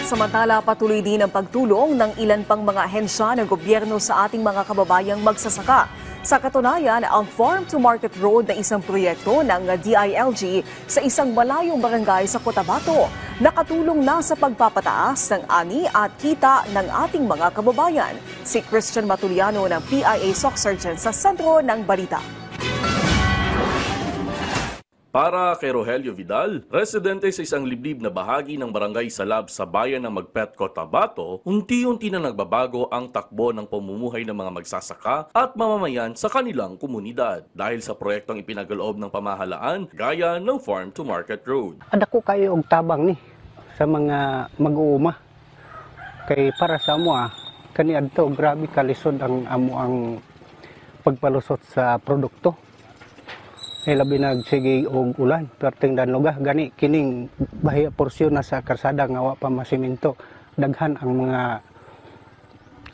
Samantala, patuloy din ang pagtulong ng ilan pang mga ahensya ng gobyerno sa ating mga kababayang magsasaka. Sa katunayan, ang Farm to Market Road na isang proyekto ng DILG sa isang malayong barangay sa Cotabato, nakatulong na sa pagpapataas ng ani at kita ng ating mga kababayan. Si Christian Matuliano ng PIA SOC Surgeon sa sentro ng balita. Para kay Rogelio Vidal, residente sa isang liblib na bahagi ng barangay Salab sa bayan ng Magpet, Cotabato, unti-unti na nagbabago ang takbo ng pamumuhay ng mga magsasaka at mamamayan sa kanilang komunidad dahil sa proyektong ipinagaloob ng pamahalaan gaya ng Farm to Market Road. Anak ko kayo og tabang ni sa mga mag-uuma. Kay para sa amo kaniadto grabe kalisod ang amo ang pagpalusot sa produkto. Ay labi nagsige og ulan perting danloga gani kining bahaya porsyon na sa karsada nga wa pa masiminto daghan ang mga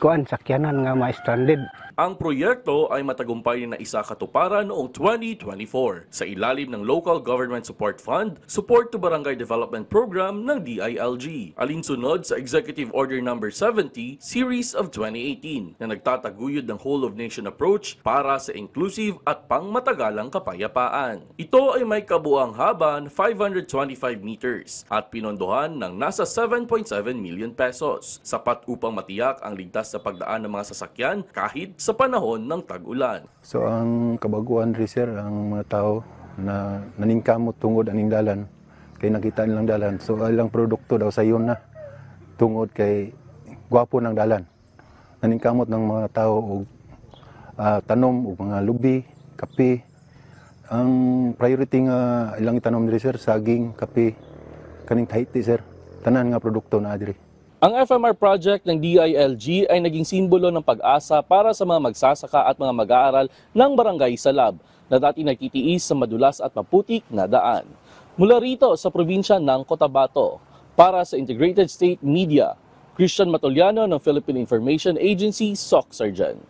kuan sakyanan nga ma-stranded. Ang proyekto ay matagumpay na isa katuparan noong 2024 sa ilalim ng Local Government Support Fund, Support to Barangay Development Program ng DILG, alinsunod sa Executive Order No. 70, Series of 2018 na nagtataguyod ng whole-of-nation approach para sa inclusive at pangmatagalang kapayapaan. Ito ay may kabuang haban 525 meters at pinondohan ng nasa 7.7 million pesos, sapat upang matiyak ang ligtas na pagdaan ng mga sasakyan kahit sa panahon ng tag-ulan. So ang kabaguan rin sir, ang mga tao na naningkamot tungod aning dalan, kay nakita nilang dalan. So ilang produkto daw sa yun na tungod kay gwapo ng dalan. Naningkamot ng mga tao og tanom og mga lubi, kape. Ang priority nga ilang itanom diri sir, saging, kape, kaning Tahiti sir. Tanan nga produkto na diri. Ang FMR project ng DILG ay naging simbolo ng pag-asa para sa mga magsasaka at mga mag-aaral ng Barangay Salab na dati nagtitiis sa madulas at maputik na daan. Mula rito sa probinsya ng Cotabato, para sa Integrated State Media, Christian Matuliano ng Philippine Information Agency, SOC Surgeon.